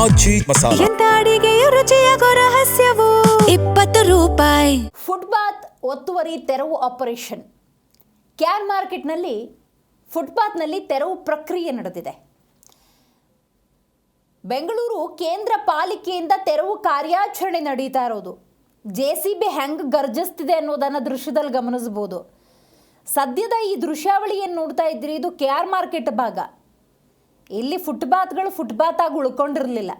ಆಚಿ ಮಸಾಲ. ಎಂತ ಅಡಿಗೆಯ ರುಚಿಯಾಗೋ ರಹಸ್ಯವು 20 ರೂಪಾಯಿ. ಫುಟ್ಪಾತ್ ಒತ್ತುವರಿ ತೆರವು ಆಪರೇಷನ್. ಕ್ಯಾನ್ ಮಾರ್ಕೆಟ್ನಲ್ಲಿ ಫುಟ್ಪಾತ್ನಲ್ಲಿ ತೆರವು ಪ್ರಕ್ರಿಯೆ ನಡೆದಿದೆ. ಬೆಂಗಳೂರು ಕೇಂದ್ರ ಪಾಲಿಕೆಯಿಂದ ತೆರವು ಕಾರ್ಯಾಚರಣೆ ನಡೀತಾ ಇರೋದು. JCB ಹೆಂಗೆ ಗರ್ಜಿಸ್ತಿದೆ ಅನ್ನೋದನ್ನು ದೃಶ್ಯದಲ್ಲಿ ಗಮನಿಸಬಹುದು. ಸದ್ಯದ ಈ ದೃಶ್ಯಾವಳಿ ಏನು ನೋಡ್ತಾ ಇದ್ರಿ, ಇದು KR ಮಾರ್ಕೆಟ್ ಭಾಗ. ಇಲ್ಲಿ ಫುಟ್ಪಾತ್ಗಳು ಫುಟ್ಪಾತ್ ಆಗಿ ಉಳ್ಕೊಂಡಿರಲಿಲ್ಲ.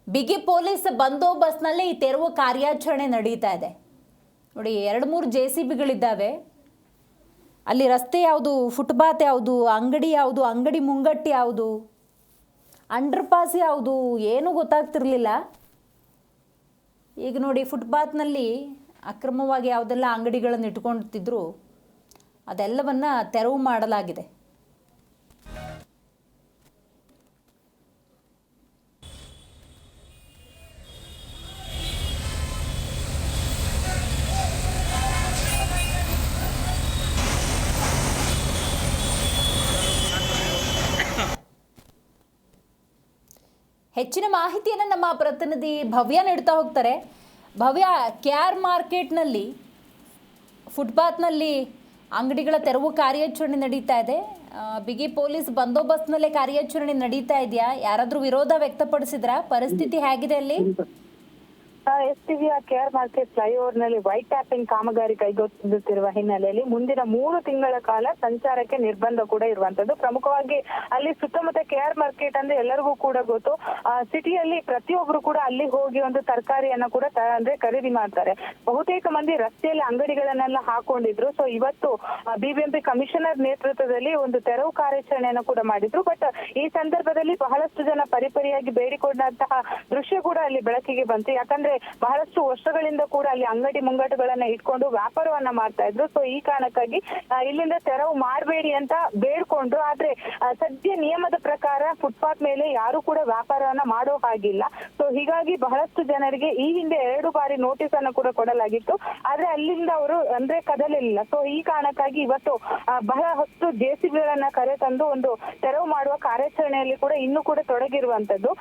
ಬಿಗಿ ಪೊಲೀಸ್ ಬಂದೋಬಸ್ತ್ನಲ್ಲಿ ಈ ತೆರವು ಕಾರ್ಯಾಚರಣೆ ನಡೀತಾ ಇದೆ. ನೋಡಿ, 2-3 JCBಗಳಿದ್ದಾವೆ. ಅಲ್ಲಿ ರಸ್ತೆ ಯಾವುದು, ಫುಟ್ಪಾತ್ ಯಾವುದು, ಅಂಗಡಿ ಯಾವುದು, ಅಂಗಡಿ ಮುಂಗಟ್ಟು ಯಾವುದು, ಅಂಡರ್ಪಾಸ್ ಯಾವುದು, ಏನೂ ಗೊತ್ತಾಗ್ತಿರ್ಲಿಲ್ಲ. ಈಗ ನೋಡಿ, ಫುಟ್ಪಾತ್ನಲ್ಲಿ ಅಕ್ರಮವಾಗಿ ಯಾವುದೆಲ್ಲ ಅಂಗಡಿಗಳನ್ನು ಇಟ್ಕೊಳ್ತಿದ್ರು ಅದೆಲ್ಲವನ್ನು ತೆರವು ಮಾಡಲಾಗಿದೆ. ಹೆಚ್ಚಿನ ಮಾಹಿತಿಯನ್ನು ನಮ್ಮ ಪ್ರತಿನಿಧಿ ಭವ್ಯ ನೀಡ್ತಾ ಹೋಗ್ತಾರೆ. ಭವ್ಯ, KR ಮಾರ್ಕೆಟ್ನಲ್ಲಿ ಫುಟ್ಪಾತ್ನಲ್ಲಿ ಅಂಗಡಿಗಳ ತೆರವು ಕಾರ್ಯಾಚರಣೆ ನಡೀತಾ ಇದೆ. ಬಿಗಿ ಪೊಲೀಸ್ ಬಂದೋಬಸ್ತ್ನಲ್ಲೇ ಕಾರ್ಯಾಚರಣೆ ನಡೀತಾ ಇದೆಯಾ? ಯಾರಾದರೂ ವಿರೋಧ ವ್ಯಕ್ತಪಡಿಸಿದ್ರಾ? ಪರಿಸ್ಥಿತಿ ಹೇಗಿದೆ ಅಲ್ಲಿ? STVಯ KR ಮಾರ್ಕೆಟ್ ಫ್ಲೈಓವರ್ ನಲ್ಲಿ ವೈಟ್ ಟ್ಯಾಪಿಂಗ್ ಕಾಮಗಾರಿ ಕೈಗೊಳ್ಳುತ್ತಿರುವ ಹಿನ್ನೆಲೆಯಲ್ಲಿ ಮುಂದಿನ 3 ತಿಂಗಳ ಕಾಲ ಸಂಚಾರಕ್ಕೆ ನಿರ್ಬಂಧ ಕೂಡ ಇರುವಂತದ್ದು. ಪ್ರಮುಖವಾಗಿ ಅಲ್ಲಿ ಸುತ್ತಮುತ್ತ KR ಮಾರ್ಕೆಟ್ ಅಂದ್ರೆ ಎಲ್ಲರಿಗೂ ಕೂಡ ಗೊತ್ತು. ಸಿಟಿಯಲ್ಲಿ ಪ್ರತಿಯೊಬ್ರು ಕೂಡ ಅಲ್ಲಿ ಹೋಗಿ ಒಂದು ತರಕಾರಿಯನ್ನ ಕೂಡ ಖರೀದಿ ಮಾಡ್ತಾರೆ. ಬಹುತೇಕ ಮಂದಿ ರಸ್ತೆಯಲ್ಲಿ ಅಂಗಡಿಗಳನ್ನೆಲ್ಲ ಹಾಕೊಂಡಿದ್ರು. ಸೊ ಇವತ್ತು BBMP ಕಮಿಷನರ್ ನೇತೃತ್ವದಲ್ಲಿ ಒಂದು ತೆರವು ಕಾರ್ಯಾಚರಣೆಯನ್ನು ಕೂಡ ಮಾಡಿದ್ರು. ಬಟ್ ಈ ಸಂದರ್ಭದಲ್ಲಿ ಬಹಳಷ್ಟು ಜನ ಪರಿಪರಿಯಾಗಿ ಬೇಡಿಕೊಂಡಂತಹ ದೃಶ್ಯ ಕೂಡ ಅಲ್ಲಿ ಬೆಳಕಿಗೆ ಬಂತು. ಯಾಕಂದ್ರೆ ಬಹಳಷ್ಟು ವರ್ಷಗಳಿಂದ ಕೂಡ ಅಲ್ಲಿ ಅಂಗಡಿ ಮುಂಗಟ್ಟುಗಳನ್ನ ಇಟ್ಕೊಂಡು ವ್ಯಾಪಾರವನ್ನ ಮಾಡ್ತಾ ಇದ್ರು. ಸೊ ಈ ಕಾರಣಕ್ಕಾಗಿ ಇಲ್ಲಿಂದ ತೆರವು ಮಾಡಬೇಡಿ ಅಂತ ಬೇಡ್ಕೊಂಡ್ರು. ಆದ್ರೆ ಸದ್ಯ ನಿಯಮದ ಪ್ರಕಾರ ಫುಟ್ಪಾತ್ ಮೇಲೆ ಯಾರು ಕೂಡ ವ್ಯಾಪಾರವನ್ನ ಮಾಡೋ ಹಾಗಿಲ್ಲ. ಸೊ ಹೀಗಾಗಿ ಬಹಳಷ್ಟು ಜನರಿಗೆ ಈ ಹಿಂದೆ 2 ಬಾರಿ ನೋಟಿಸ್ ಅನ್ನು ಕೂಡ ಕೊಡಲಾಗಿತ್ತು. ಆದ್ರೆ ಅಲ್ಲಿಂದ ಅವರು ಕದಲಿಲ್ಲ. ಸೊ ಈ ಕಾರಣಕ್ಕಾಗಿ ಇವತ್ತು ಬಹಳ ಹೊತ್ತು JCBಗಳನ್ನ ಕರೆ ತಂದು ಒಂದು ತೆರವು ಮಾಡುವ ಕಾರ್ಯಾಚರಣೆಯಲ್ಲಿ ಕೂಡ ಇನ್ನೂ ಕೂಡ ತೊಡಗಿರುವಂತದ್ದು.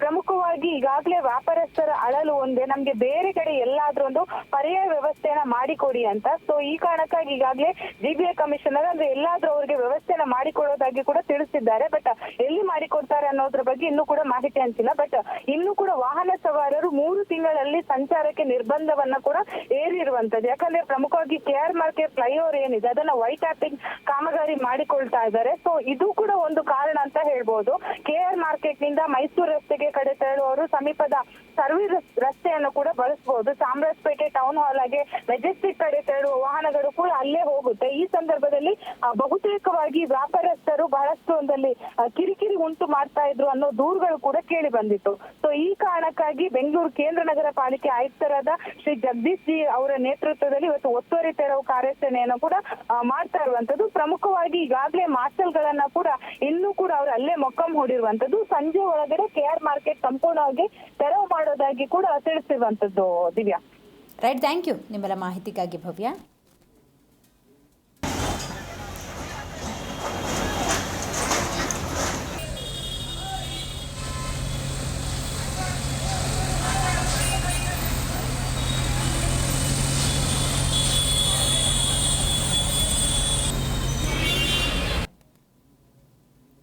ಪ್ರಮುಖವಾಗಿ ಈಗಾಗಲೇ ವ್ಯಾಪಾರಸ್ಥರ ಅಳಲು ಒಂದೇ, ನಮ್ಗೆ ಬೇರೆ ಕಡೆ ಎಲ್ಲಾದ್ರೂ ಒಂದು ಪರ್ಯಾಯ ವ್ಯವಸ್ಥೆಯನ್ನ ಮಾಡಿಕೊಡಿ ಅಂತ. ಸೊ ಈ ಕಾರಣಕ್ಕಾಗಿ ಈಗಾಗಲೇ GBI ಕಮಿಷನರ್ ಎಲ್ಲಾದ್ರೂ ಅವ್ರಿಗೆ ವ್ಯವಸ್ಥೆನ ಮಾಡಿಕೊಡೋದಾಗಿ ಕೂಡ ತಿಳಿಸಿದ್ದಾರೆ. ಬಟ್ ಎಲ್ಲಿ ಮಾಡಿಕೊಡ್ತಾರೆ ಅನ್ನೋದ್ರ ಬಗ್ಗೆ ಇನ್ನೂ ಕೂಡ ಮಾಹಿತಿ ಹಂಚಿಲ್ಲ. ಬಟ್ ಇನ್ನೂ ಕೂಡ ವಾಹನ ಸವಾರರು 3 ತಿಂಗಳಲ್ಲಿ ಸಂಚಾರಕ್ಕೆ ನಿರ್ಬಂಧವನ್ನ ಕೂಡ ಏರಿರುವಂತದ್ದು. ಯಾಕಂದ್ರೆ ಪ್ರಮುಖವಾಗಿ KR ಮಾರ್ಕೆಟ್ ಫ್ಲೈಓವರ್ ಏನಿದೆ ಅದನ್ನ ವೈಟ್ ಟ್ಯಾಪಿಂಗ್ ಕಾಮಗಾರಿ ಮಾಡಿಕೊಳ್ತಾ ಇದ್ದಾರೆ. ಸೊ ಇದು ಕೂಡ ಒಂದು ಕಾರಣ ಅಂತ ಹೇಳ್ಬೋದು. KR ಮಾರ್ಕೆಟ್ ನಿಂದ ಮೈಸೂರು ರಸ್ತೆಗೆ ಕಡೆ ತೆರಳುವವರು ಸಮೀಪದ ಸರ್ವಿಸ್ ರಸ್ತೆಯನ್ನು ಕೂಡ ಬಳಸಬಹುದು. ಚಾಮರಾಜಪೇಟೆ ಟೌನ್ ಹಾಲ್ ಆಗಿ ಮೆಜೆಸ್ಟಿಕ್ ಕಡೆ ತೆರಳುವ ವಾಹನಗಳು ಕೂಡ ಅಲ್ಲೇ ಹೋಗುತ್ತೆ. ಈ ಸಂದರ್ಭದಲ್ಲಿ ಬಹುತೇಕವಾಗಿ ವ್ಯಾಪಾರಸ್ಥರು ಬಹಳಷ್ಟು ಒಂದಲ್ಲಿ ಕಿರಿಕಿರಿ ಉಂಟು ಮಾಡ್ತಾ ಇದ್ರು ಅನ್ನೋ ದೂರುಗಳು ಕೂಡ ಕೇಳಿ ಬಂದಿತ್ತು. ಸೊ ಈ ಕಾರಣಕ್ಕಾಗಿ ಬೆಂಗಳೂರು ಕೇಂದ್ರ ನಗರ ಪಾಲಿಕೆ ಆಯುಕ್ತರಾದ ಶ್ರೀ ಜಗದೀಶ್ ಜಿ ಅವರ ನೇತೃತ್ವದಲ್ಲಿ ಇವತ್ತು ಒತ್ತುವರಿ ತೆರವು ಕಾರ್ಯಾಚರಣೆಯನ್ನು ಕೂಡ ಮಾಡ್ತಾ ಇರುವಂತದ್ದು. ಪ್ರಮುಖವಾಗಿ ಈಗಾಗಲೇ ಮಾರ್ಷಲ್ಗಳನ್ನ ಕೂಡ ಇನ್ನೂ ಕೂಡ ಅವರು ಅಲ್ಲೇ ಮೊಕ್ಕಂ ಹೂಡಿರುವಂತದ್ದು. ಸಂಜೆ ಒಳಗಡೆ KR ಮಾರ್ಕೆಟ್ ಸಂಪೂರ್ಣವಾಗಿ ತೆರವು ಮಾಡೋದಾಗಿ ಕೂಡ ತಿಳಿಸಿರುವಂತದ್ದು. ದಿವ್ಯಾ, ರೈಟ್, ಥ್ಯಾಂಕ್ ಯು ನಿಮ್ಮೆಲ್ಲ ಮಾಹಿತಿಗಾಗಿ ಭವ್ಯ.